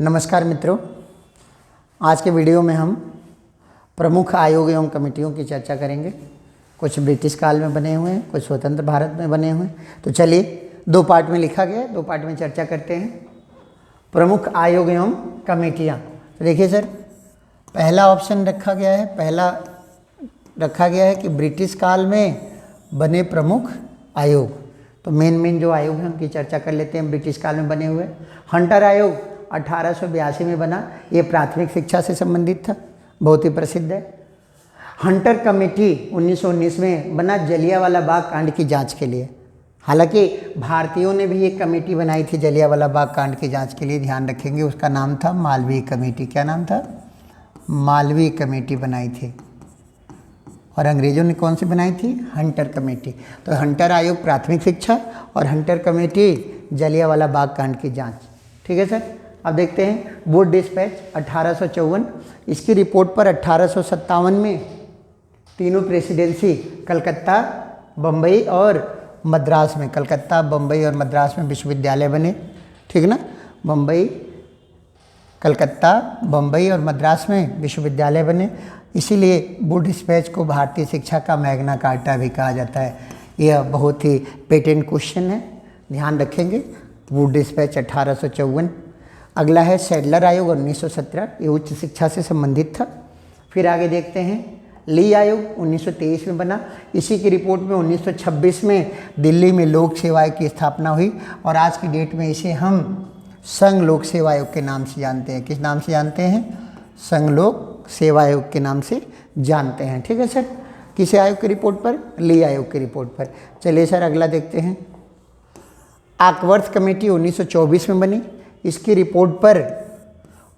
नमस्कार मित्रों, आज के वीडियो में हम प्रमुख आयोग एवं कमेटियों की चर्चा करेंगे। कुछ ब्रिटिश काल में बने हुए हैं, कुछ स्वतंत्र भारत में बने हुए हैं। तो चलिए, दो पार्ट में लिखा गया है, दो पार्ट में चर्चा करते हैं। प्रमुख आयोग एवं कमेटियाँ। तो देखिए सर, पहला ऑप्शन रखा गया है कि ब्रिटिश काल में बने प्रमुख आयोग। तो मेन जो आयोग हैं उनकी चर्चा कर लेते हैं ब्रिटिश काल में बने हुए। हंटर आयोग 1882 में बना, ये प्राथमिक शिक्षा से संबंधित था, बहुत ही प्रसिद्ध है। हंटर कमेटी 1919 में बना जलियांवाला बाग कांड की जांच के लिए। हालांकि भारतीयों ने भी एक कमेटी बनाई थी जलियांवाला बाग कांड की जांच के लिए, ध्यान रखेंगे, उसका नाम था मालवीय कमेटी। क्या नाम था? मालवीय कमेटी बनाई थी। और अंग्रेजों ने कौन सी बनाई थी? Hunter committee. तो हंटर आयोग प्राथमिक शिक्षा और हंटर कमेटी जलियांवाला बाग कांड की जांच। ठीक है सर। अब देखते हैं बोर्ड डिस्पैच 1854। इसकी रिपोर्ट पर 1857 में तीनों प्रेसिडेंसी कलकत्ता, बम्बई और मद्रास में, कलकत्ता, बम्बई और मद्रास में विश्वविद्यालय बने। ठीक ना? कलकत्ता, बम्बई और मद्रास में विश्वविद्यालय बने। इसीलिए बोर्ड डिस्पैच को भारतीय शिक्षा का मैग्ना कार्टा भी कहा जाता है। यह बहुत ही पेटेंट क्वेश्चन है, ध्यान रखेंगे। Board dispatch 1854। अगला है सैडलर आयोग 1917, ये उच्च शिक्षा से संबंधित था। फिर आगे देखते हैं ली आयोग 1923 में बना। इसी की रिपोर्ट में 1926 में दिल्ली में लोक सेवा आयोग की स्थापना हुई और आज की डेट में इसे हम संघ लोक सेवा आयोग के नाम से जानते हैं। किस नाम से जानते हैं? संघ लोक सेवा आयोग के नाम से जानते हैं। ठीक है सर। किस आयोग की रिपोर्ट पर? ली आयोग की रिपोर्ट पर। चलिए सर, अगला देखते हैं। आकवर्थ कमेटी 1924 में बनी। इसकी रिपोर्ट पर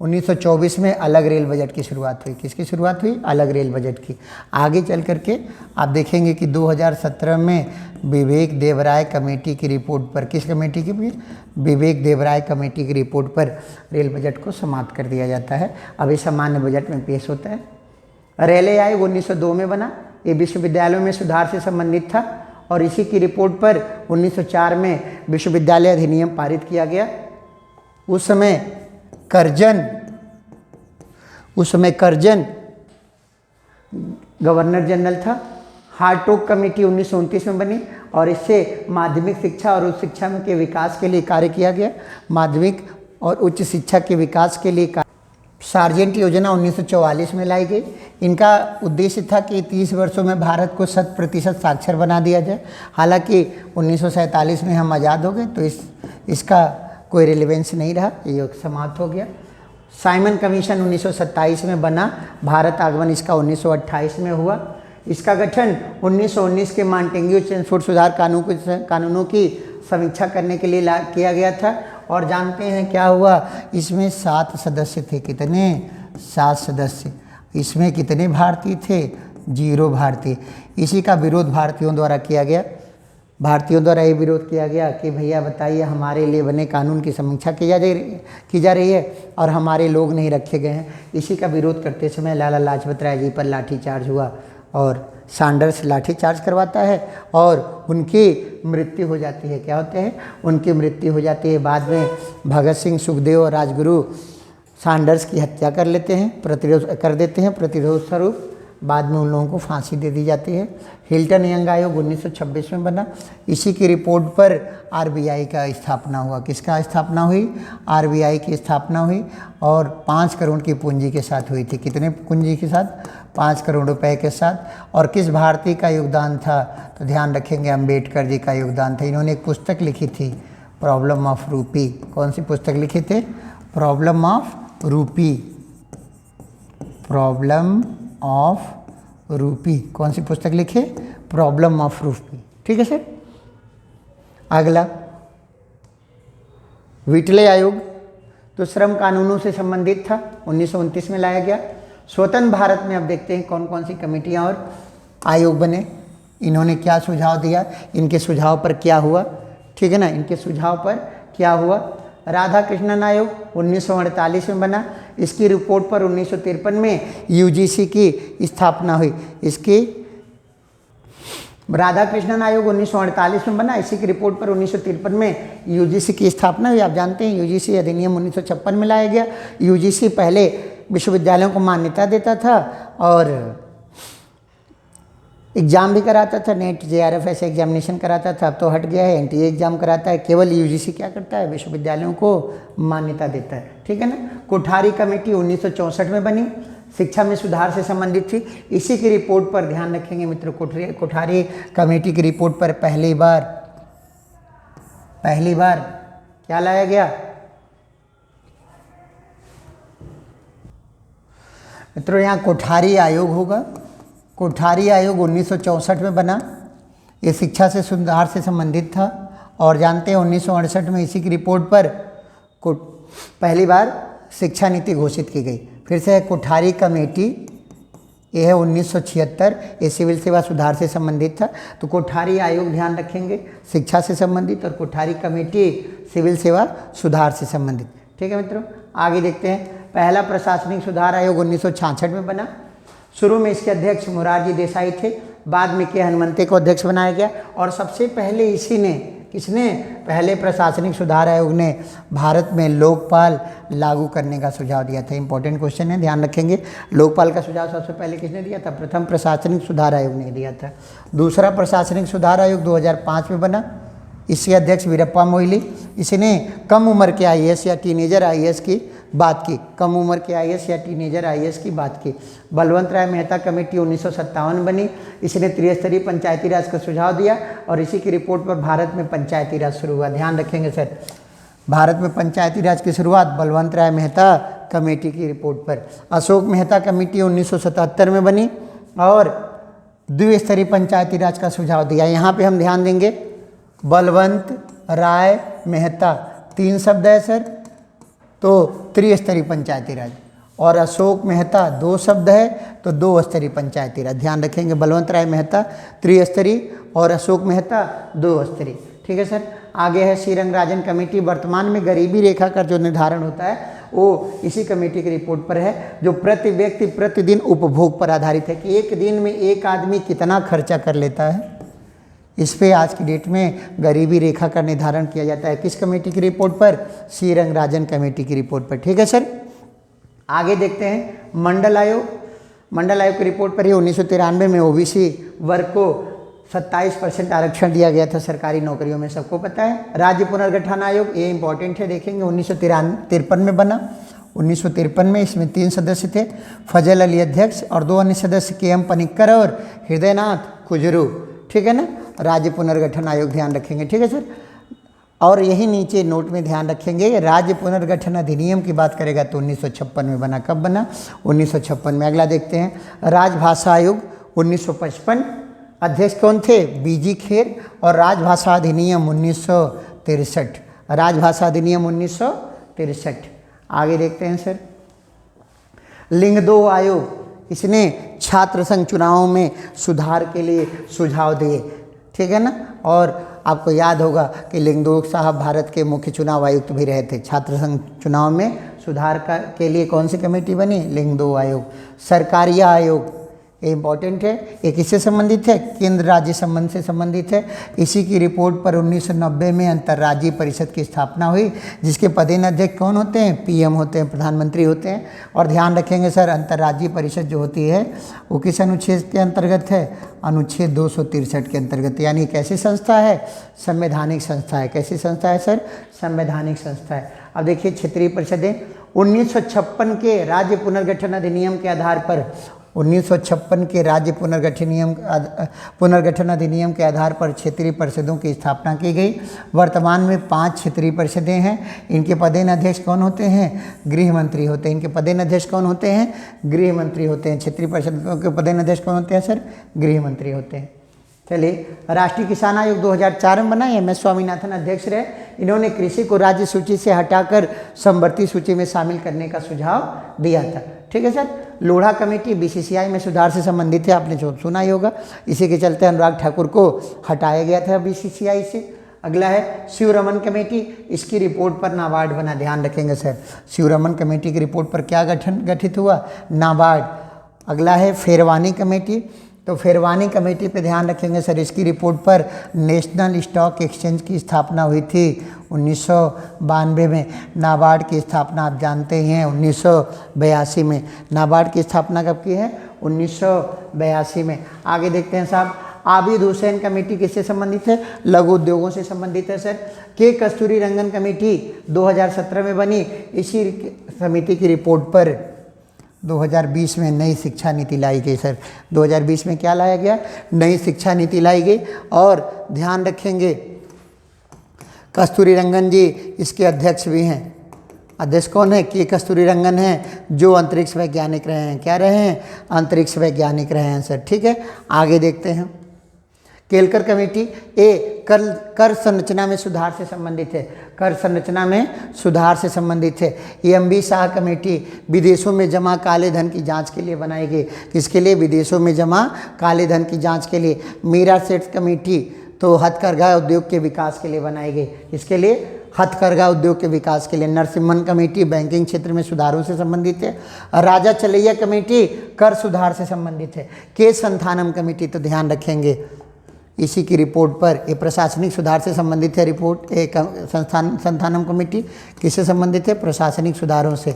1924 में अलग रेल बजट की शुरुआत हुई। किसकी शुरुआत हुई? अलग रेल बजट की। आगे चल करके आप देखेंगे कि 2017 में विवेक देवराय कमेटी की रिपोर्ट पर, किस कमेटी की? विवेक देवराय कमेटी की रिपोर्ट पर रेल बजट को समाप्त कर दिया जाता है। अभी सामान्य बजट में पेश होता है। रेलवे आयोग 1902 में बना। ये विश्वविद्यालयों में सुधार से संबंधित था और इसी की रिपोर्ट पर 1904 में विश्वविद्यालय अधिनियम पारित किया गया। उस समय करजन गवर्नर जनरल था। हार्टोग कमेटी 1929 में बनी और इससे माध्यमिक शिक्षा और उच्च शिक्षा के विकास के लिए कार्य किया गया। माध्यमिक और उच्च शिक्षा के विकास के लिए सार्जेंट योजना 1944 में लाई गई। इनका उद्देश्य था कि 30 वर्षों में भारत को 100% साक्षर बना दिया जाए। हालांकि 1947 में हम आज़ाद हो गए तो इसका कोई रिलेवेंस नहीं रहा, ये समाप्त हो गया। साइमन कमीशन 1927 में बना। भारत आगमन इसका 1928 में हुआ। इसका गठन 1919 के मॉन्टेग्यू चेम्सफोर्ड सुधार कानूनों की समीक्षा करने के लिए किया गया था। और जानते हैं क्या हुआ? इसमें 7 सदस्य थे। कितने? 7 सदस्य। इसमें कितने भारतीय थे? 0 भारतीय। इसी का विरोध भारतीयों द्वारा किया गया। भारतीयों द्वारा ये विरोध किया गया कि भैया बताइए, हमारे लिए बने कानून की समीक्षा की जा रही है और हमारे लोग नहीं रखे गए हैं। इसी का विरोध करते समय लाला लाजपत राय जी पर लाठीचार्ज हुआ और सैंडर्स लाठीचार्ज करवाता है और उनकी मृत्यु हो जाती है। क्या होते हैं? उनकी मृत्यु हो जाती है। बाद में भगत सिंह, सुखदेव और राजगुरु सैंडर्स की हत्या कर देते हैं, प्रतिरोध स्वरूप। बाद में उन लोगों को फांसी दे दी जाती है। हिल्टन यंग आयोग 1926 में बना। इसी की रिपोर्ट पर आरबीआई का स्थापना हुआ। किसका स्थापना हुई? आरबीआई की स्थापना हुई और 5 करोड़ की पूंजी के साथ हुई थी। कितने पूंजी के साथ? 5 करोड़ रुपए के साथ। और किस भारतीय का योगदान था? तो ध्यान रखेंगे, अम्बेडकर जी का योगदान था। इन्होंने एक पुस्तक लिखी थी, प्रॉब्लम ऑफ रूपी। कौन सी पुस्तक लिखे थे? प्रॉब्लम ऑफ रूपी। प्रॉब्लम ऑफ रूपी। कौन सी पुस्तक लिखे? प्रॉब्लम ऑफ रूपी। ठीक है सर। अगला व्हिटले आयोग तो श्रम कानूनों से संबंधित था, 1929 में लाया गया। स्वतंत्र भारत में अब देखते हैं कौन कौन सी कमेटियां और आयोग बने। इन्होंने क्या सुझाव दिया, इनके सुझाव पर क्या हुआ। ठीक है ना? इनके सुझाव पर क्या हुआ। राधा कृष्णन आयोग 1948 में बना। इसकी रिपोर्ट पर 1953 में यूजीसी की स्थापना हुई। इसकी राधा कृष्णन आयोग 1948 में बना। इसी की रिपोर्ट पर 1953 में यूजीसी की स्थापना हुई। आप जानते हैं यूजीसी अधिनियम 1956 में लाया गया। यूजीसी पहले विश्वविद्यालयों को मान्यता देता था और एग्ज़ाम भी कराता था, नेट जेआरएफ ऐसे एग्जामिनेशन कराता था। अब तो हट गया है, एनटीए एग्जाम कराता है। केवल यूजीसी क्या करता है, विश्वविद्यालयों को मान्यता देता है, ठीक है ना। कोठारी कमेटी 1964 में बनी, शिक्षा में सुधार से संबंधित थी। इसी की रिपोर्ट पर ध्यान रखेंगे मित्रों, कोठारी कमेटी की रिपोर्ट पर पहली बार क्या लाया गया मित्रों, यहाँ कोठारी आयोग होगा। कोठारी आयोग 1964 में बना। ये शिक्षा से सुधार से संबंधित था और जानते हैं 1968 में इसी की रिपोर्ट पर पहली बार शिक्षा नीति घोषित की गई। फिर से कोठारी कमेटी, ये है 1976, ये सिविल सेवा सुधार से संबंधित था। तो कोठारी आयोग ध्यान रखेंगे शिक्षा से संबंधित, और कोठारी कमेटी सिविल सेवा सुधार से संबंधित, ठीक है मित्रों। आगे देखते हैं, पहला प्रशासनिक सुधार आयोग 1966 में बना। शुरू में इसके अध्यक्ष मोरारजी देसाई थे, बाद में के हनुमंते को अध्यक्ष बनाया गया। और सबसे पहले इसी ने, किसने, पहले प्रशासनिक सुधार आयोग ने भारत में लोकपाल लागू करने का सुझाव दिया था। इंपॉर्टेंट क्वेश्चन है, ध्यान रखेंगे। लोकपाल का सुझाव सबसे पहले किसने दिया था, प्रथम प्रशासनिक सुधार आयोग ने दिया था। दूसरा प्रशासनिक सुधार आयोग 2005 में बना। इसके अध्यक्ष वीरप्पा मोइली। इसने कम उम्र के आईएएस या टीनेजर आईएएस की बात की, कम उम्र के आईएएस या टीनेजर आईएएस की बात की। बलवंत राय मेहता कमेटी 1957 बनी। इसने त्रिस्तरीय पंचायती राज का सुझाव दिया और इसी की रिपोर्ट पर भारत में पंचायती राज शुरू हुआ। ध्यान रखेंगे सर, भारत में पंचायती राज की शुरुआत बलवंत राय मेहता कमेटी की रिपोर्ट पर। अशोक मेहता कमेटी 1977 में बनी और द्विस्तरीय पंचायती राज का सुझाव दिया। यहाँ पे हम ध्यान देंगे, बलवंत राय मेहता 3 शब्द है सर, तो त्रिस्तरीय पंचायती राज, और अशोक मेहता 2 शब्द है तो 2 स्तरीय पंचायती राज। ध्यान रखेंगे, बलवंत राय मेहता त्रिस्तरीय और अशोक मेहता 2 स्तरीय, ठीक है सर। आगे है श्रीरंगराजन कमेटी। वर्तमान में गरीबी रेखा का जो निर्धारण होता है वो इसी कमेटी की रिपोर्ट पर है, जो प्रति व्यक्ति प्रतिदिन उपभोग पर आधारित है कि एक दिन में एक आदमी कितना खर्चा कर लेता है। इस पे आज की डेट में गरीबी रेखा का निर्धारण किया जाता है। किस कमेटी की रिपोर्ट पर, श्रीरंगराजन कमेटी की रिपोर्ट पर, ठीक है सर। आगे देखते हैं मंडल आयोग। मंडल आयोग की रिपोर्ट पर ही 1993 में ओबीसी वर्ग को 27% आरक्षण दिया गया था सरकारी नौकरियों में, सबको पता है। राज्य पुनर्गठन आयोग, ये इंपॉर्टेंट है, देखेंगे 1953 में बना। 1953 में इसमें 3 सदस्य थे, फजल अली अध्यक्ष और 2 अन्य सदस्य KM पनिक्कर और हृदयनाथ कुजरू, ठीक है ना। राज्य पुनर्गठन आयोग ध्यान रखेंगे, ठीक है सर। और यही नीचे नोट में ध्यान रखेंगे, राज्य पुनर्गठन अधिनियम की बात करेगा तो 1956 में बना। कब बना, 1956 में। अगला देखते हैं, राजभाषा आयोग 1955, अध्यक्ष कौन थे, BG खेर, और राजभाषा अधिनियम 1963, राजभाषा अधिनियम 1963। आगे देखते हैं सर, लिंगदो आयोग, इसने छात्र संघ चुनावों में सुधार के लिए सुझाव दिए, ठीक है ना। और आपको याद होगा कि लिंगदो साहब भारत के मुख्य चुनाव आयुक्त भी रहे थे। छात्र संघ चुनाव में सुधार के लिए कौन सी कमेटी बनी, लिंगदो आयोग। सरकारिया आयोग, ये इंपॉर्टेंट है, ये किससे संबंधित है, केंद्र राज्य संबंध से संबंधित है। इसी की रिपोर्ट पर 1990 में अंतर्राज्यीय परिषद की स्थापना हुई, जिसके पदेन अध्यक्ष कौन होते हैं, PM होते हैं, प्रधानमंत्री होते हैं। और ध्यान रखेंगे सर, अंतर्राज्यीय परिषद जो होती है वो किस अनुच्छेद के अंतर्गत है, अनुच्छेद 263 के अंतर्गत। यानी कैसी संस्था है, संवैधानिक संस्था है। कैसी संस्था है सर, संवैधानिक संस्था है। अब देखिए क्षेत्रीय परिषदें 1956 के राज्य पुनर्गठन अधिनियम के आधार पर, 1956 के राज्य पुनर्गठन अधिनियम के आधार पर क्षेत्रीय परिषदों की स्थापना की गई। वर्तमान में 5 क्षेत्रीय परिषदें हैं। इनके पदेन अध्यक्ष कौन होते हैं, गृह मंत्री होते हैं। इनके पदेन अध्यक्ष कौन होते हैं, गृह मंत्री होते हैं। क्षेत्रीय परिषदों के पदेन अध्यक्ष कौन होते हैं सर, गृह मंत्री होते हैं। चलिए, राष्ट्रीय किसान आयोग 2004 में बना, MS स्वामीनाथन अध्यक्ष रहे। इन्होंने कृषि को राज्य सूची से हटाकर समवर्ती सूची में शामिल करने का सुझाव दिया था, ठीक है सर। लोढ़ा कमेटी BCCI में सुधार से संबंधित है, आपने जो सुना ही होगा। इसी के चलते अनुराग ठाकुर को हटाया गया था BCCI से। अगला है शिवरमन कमेटी, इसकी रिपोर्ट पर नाबार्ड बना। ध्यान रखेंगे सर, शिवरमन कमेटी की रिपोर्ट पर क्या गठित हुआ, नाबार्ड। अगला है फेरवानी कमेटी, तो फिरवानी कमेटी पे ध्यान रखेंगे सर। इसकी रिपोर्ट पर नेशनल स्टॉक एक्सचेंज की स्थापना हुई थी 1992 में। नाबार्ड की स्थापना आप जानते ही हैं 1982 में। नाबार्ड की स्थापना कब की है? 1982 में। आगे देखते हैं साहब, आबिद हुसैन कमेटी किससे संबंधित है? लघु उद्योगों से संबंधित है सर। के कस्तूरी रंगन कमेटी 2017 में बनी। इसी समिति की रिपोर्ट पर 2020 में नई शिक्षा नीति लाई गई सर। 2020 में क्या लाया गया? नई शिक्षा नीति लाई गई। और ध्यान रखेंगे कस्तूरी रंगन जी इसके अध्यक्ष भी हैं। अध्यक्ष कौन है? के कस्तूरी रंगन हैं, जो अंतरिक्ष वैज्ञानिक रहे हैं। क्या रहे हैं? अंतरिक्ष वैज्ञानिक रहे हैं सर। ठीक है, आगे देखते हैं। केलकर कमेटी कर संरचना में सुधार से संबंधित है। कर संरचना में सुधार से संबंधित है। एम.बी. शाह कमेटी विदेशों में जमा काले धन की जांच के लिए बनाई गई। किसके लिए? विदेशों में जमा काले धन की जांच के लिए। मीरा सेठ कमेटी तो हथकरघा उद्योग के विकास के लिए बनाई गई। इसके लिए? हथकरघा उद्योग के विकास के लिए। नरसिम्हन कमेटी बैंकिंग क्षेत्र में सुधारों से संबंधित है। राजा चलैया कमेटी कर सुधार से संबंधित है। के संथानम कमेटी तो ध्यान रखेंगे इसी की रिपोर्ट पर, ये प्रशासनिक सुधार से संबंधित है। रिपोर्ट एक संथानम कमेटी किससे संबंधित है? प्रशासनिक सुधारों से।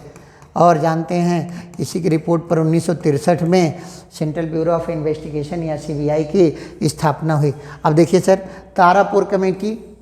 और जानते हैं इसी की रिपोर्ट पर 1963 में सेंट्रल ब्यूरो ऑफ इन्वेस्टिगेशन या सीबीआई की स्थापना हुई। अब देखिए सर, तारापुर कमेटी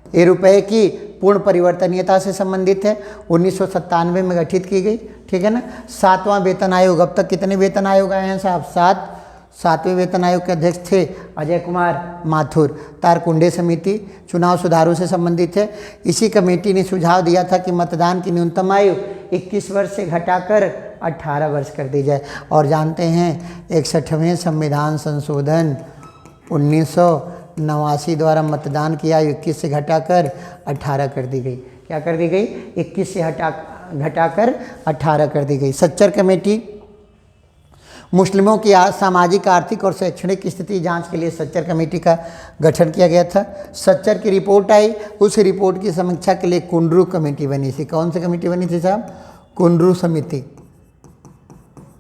ये रुपए की पूर्ण परिवर्तनीयता से संबंधित है। 1997 में गठित की गई। ठीक है ना। 7वां वेतन आयोग, अब तक कितने वेतन आयोग आए हैं साहब? 7वें वेतन आयोग के अध्यक्ष थे अजय कुमार माथुर। तारकुंडे समिति चुनाव सुधारों से संबंधित है। इसी कमेटी ने सुझाव दिया था कि मतदान की न्यूनतम आयु 21 वर्ष से घटाकर 18 वर्ष कर दी जाए। और जानते हैं 61वें संविधान संशोधन 1989 द्वारा मतदान की आयु 21 से घटाकर 18 कर दी गई। क्या कर दी गई? 21 से घटाकर 18 कर दी गई। सच्चर कमेटी मुस्लिमों की सामाजिक, आर्थिक और शैक्षणिक स्थिति जांच के लिए सच्चर कमेटी का गठन किया गया था। सच्चर की रिपोर्ट आई, उस रिपोर्ट की समीक्षा के लिए कुंडरू कमेटी बनी थी। कौन सी कमेटी बनी थी साहब? कुंडरू समिति।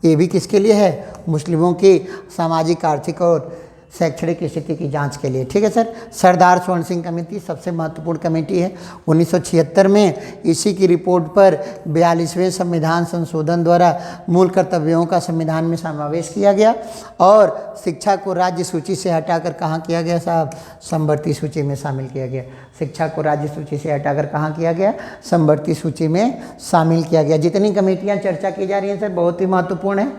ये भी किसके लिए है? मुस्लिमों की सामाजिक, आर्थिक और शैक्षणिक स्थिति की जांच के लिए। ठीक है सर। सरदार स्वर्ण सिंह कमेटी सबसे महत्वपूर्ण कमेटी है। 1976 में इसी की रिपोर्ट पर 42वें संविधान संशोधन द्वारा मूल कर्तव्यों का संविधान में समावेश किया गया और शिक्षा को राज्य सूची से हटाकर कहाँ किया गया साहब? समवर्ती सूची में शामिल किया गया। शिक्षा को राज्य सूची से हटाकर कहाँ किया गया? समवर्ती सूची में शामिल किया गया। जितनी कमेटियाँ चर्चा की जा रही हैं सर बहुत ही महत्वपूर्ण है,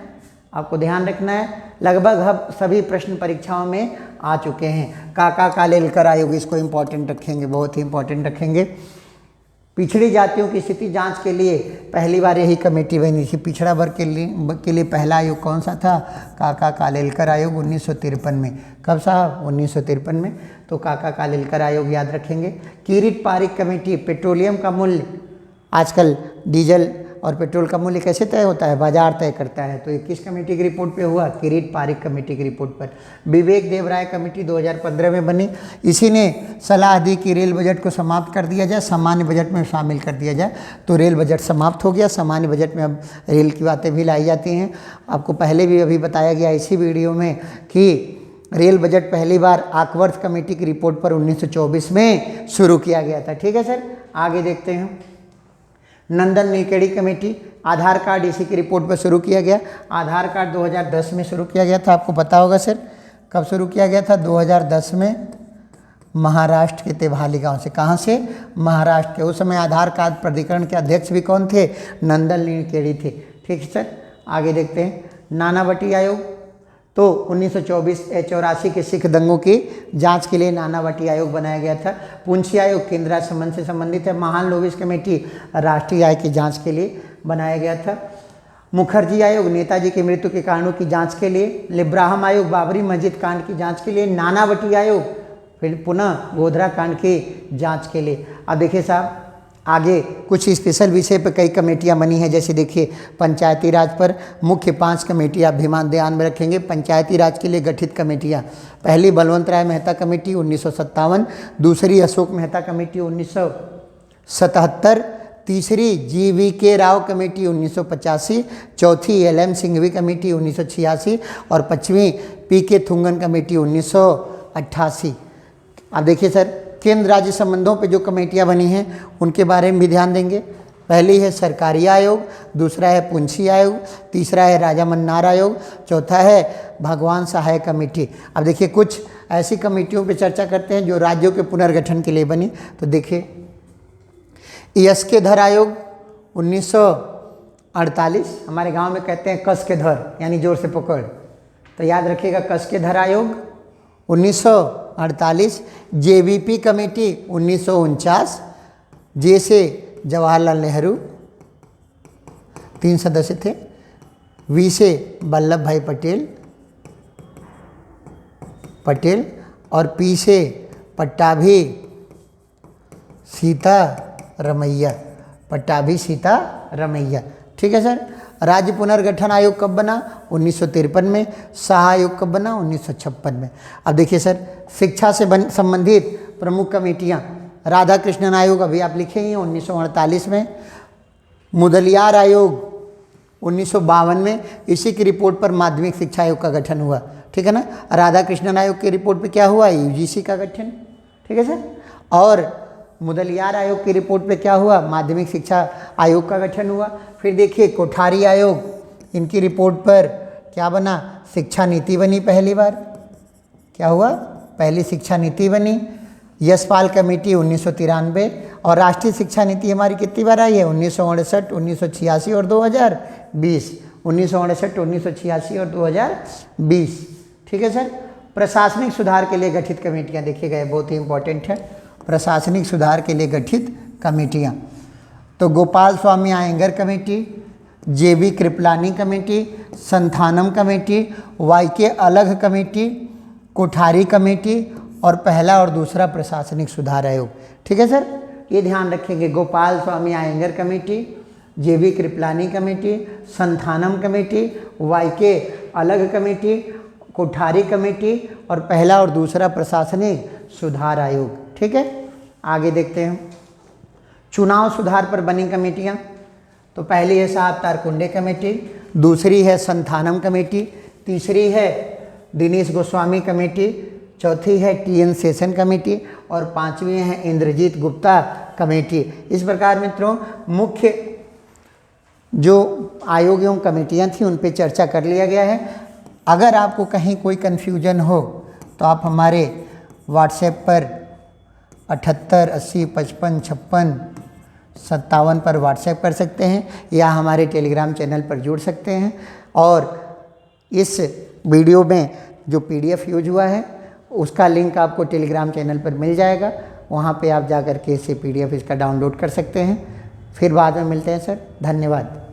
आपको ध्यान रखना है। लगभग अब सभी प्रश्न परीक्षाओं में आ चुके हैं। काका कालेलकर आयोग, इसको इम्पोर्टेंट रखेंगे, बहुत ही इम्पोर्टेंट रखेंगे। पिछड़ी जातियों की स्थिति जांच के लिए पहली बार यही कमेटी बनी थी। पिछड़ा वर्ग के लिए पहला आयोग कौन सा था? काका कालेलकर आयोग 1953 में। कब साहब? 1953 में। तो काका कालेलकर आयोग याद रखेंगे। किरीट पारिक कमेटी, पेट्रोलियम का मूल्य, आजकल डीजल और पेट्रोल का मूल्य कैसे तय होता है? बाजार तय करता है। तो ये किस कमेटी की रिपोर्ट पे हुआ? किरीट पारिक कमेटी की रिपोर्ट पर। विवेक देवराय कमेटी 2015 में बनी। इसी ने सलाह दी कि रेल बजट को समाप्त कर दिया जाए, सामान्य बजट में शामिल कर दिया जाए। तो रेल बजट समाप्त हो गया, सामान्य बजट में अब रेल की बातें भी लाई जाती हैं। आपको पहले भी अभी बताया गया इसी वीडियो में कि रेल बजट पहली बार आकवर्थ कमेटी की रिपोर्ट पर 1924 में शुरू किया गया था। ठीक है सर। आगे देखते हैं। नंदन नीलकेणी कमेटी, आधार कार्ड इसी की रिपोर्ट पर शुरू किया गया। आधार कार्ड 2010 में शुरू किया गया था, आपको पता होगा सर। कब शुरू किया गया था? 2010 में महाराष्ट्र के तेभाली गांव से। कहाँ से? महाराष्ट्र के। उस समय आधार कार्ड प्राधिकरण के अध्यक्ष भी कौन थे? नंदन नीलकेणी थे। ठीक है सर। आगे देखते हैं। नानावटी आयोग तो 1984 के सिख दंगों की जांच के लिए नानावटी आयोग बनाया गया था। पुंछी आयोग केंद्र राज्य संबंध से संबंधित है। महान लोविस कमेटी राष्ट्रीय आय की जांच के लिए बनाया गया था। मुखर्जी आयोग नेताजी की मृत्यु के कारणों की जांच के लिए। लिब्राहम आयोग बाबरी मस्जिद कांड की जांच के लिए। नानावटी आयोग फिर पुनः गोधरा कांड की जांच के लिए। अब देखिए साहब आगे कुछ स्पेशल विषय पर कई कमेटियां बनी हैं। जैसे देखिए पंचायती राज पर मुख्य 5 कमेटियां ध्यान में रखेंगे। पंचायती राज के लिए गठित कमेटियां, पहली बलवंत राय मेहता कमेटी 1957, दूसरी अशोक मेहता कमेटी 1977, तीसरी GVK राव कमेटी 1985, चौथी LM सिंघवी कमेटी 1986 और 5वीं पीके थुंगन कमेटी 1988। अब देखिए सर, केंद्र राज्य संबंधों पे जो कमेटियां बनी हैं उनके बारे में भी ध्यान देंगे। पहली है सरकारी आयोग, दूसरा है पुंछी आयोग, तीसरा है राजा मन्नार आयोग, चौथा है भगवान सहाय कमेटी। अब देखिए कुछ ऐसी कमेटियों पे चर्चा करते हैं जो राज्यों के पुनर्गठन के लिए बनी। तो देखिए यस के धर आयोग 1948, हमारे गांव में कहते हैं कस के धर, यानी जोर से पकड़, तो याद रखिएगा कस के धर आयोग 1948। जेवीपी कमेटी 1949, जे से जवाहरलाल नेहरू 3 सदस्य थे, वी से वल्लभ भाई पटेल और पी से पट्टाभी सीतारमैया, ठीक है सर। राज्य पुनर्गठन आयोग कब बना? 1953 में। शाह आयोग कब बना? 1956 में। अब देखिए सर, शिक्षा से संबंधित प्रमुख कमेटियां, राधा कृष्णन आयोग अभी आप लिखे ही हैं 1948 में, मुदलियार आयोग 1952 में, इसी की रिपोर्ट पर माध्यमिक शिक्षा आयोग का गठन हुआ, ठीक है ना। राधा कृष्णन आयोग की रिपोर्ट पे क्या हुआ? यूजीसी का गठन, ठीक है सर। और मुदलियार आयोग की रिपोर्ट पे क्या हुआ? माध्यमिक शिक्षा आयोग का गठन हुआ। फिर देखिए कोठारी आयोग, इनकी रिपोर्ट पर क्या बना? शिक्षा नीति बनी पहली बार। क्या हुआ? पहली शिक्षा नीति बनी। यशपाल कमेटी 1993। और राष्ट्रीय शिक्षा नीति हमारी कितनी बार आई है? 1959, 1986 और 2020। 1959, 1986 और 2020, ठीक है सर। प्रशासनिक सुधार के लिए गठित कमेटियां देखिएगा, बहुत ही इंपॉर्टेंट है। प्रशासनिक सुधार के लिए गठित कमेटियां, तो गोपाल स्वामी आयंगर कमेटी, जेबी कृपलानी कमेटी, संथानम कमेटी, वाईके अलग कमेटी, कोठारी कमेटी और पहला और दूसरा प्रशासनिक सुधार आयोग, ठीक है सर। ये ध्यान रखेंगे, गोपाल स्वामी आयंगर कमेटी, जेबी कृपलानी कमेटी, संथानम कमेटी, वाईके अलग कमेटी, कोठारी कमेटी और पहला और दूसरा प्रशासनिक सुधार आयोग, ठीक है। आगे देखते हैं चुनाव सुधार पर बनी कमेटियां। तो पहली है साहब तारकुंडे कमेटी, दूसरी है संथानम कमेटी, तीसरी है दिनेश गोस्वामी कमेटी, चौथी है TN सेशन कमेटी और पांचवी है इंद्रजीत गुप्ता कमेटी। इस प्रकार मित्रों मुख्य जो आयोग एवं कमेटियां थी उन पे चर्चा कर लिया गया है। अगर आपको कहीं कोई कन्फ्यूजन हो तो आप हमारे व्हाट्सएप पर 78 80 55 56 57 पर व्हाट्सएप कर सकते हैं या हमारे टेलीग्राम चैनल पर जुड़ सकते हैं। और इस वीडियो में जो PDF यूज हुआ है उसका लिंक आपको टेलीग्राम चैनल पर मिल जाएगा, वहाँ पे आप जा कर के इसे PDF इसका डाउनलोड कर सकते हैं। फिर बाद में मिलते हैं सर, धन्यवाद।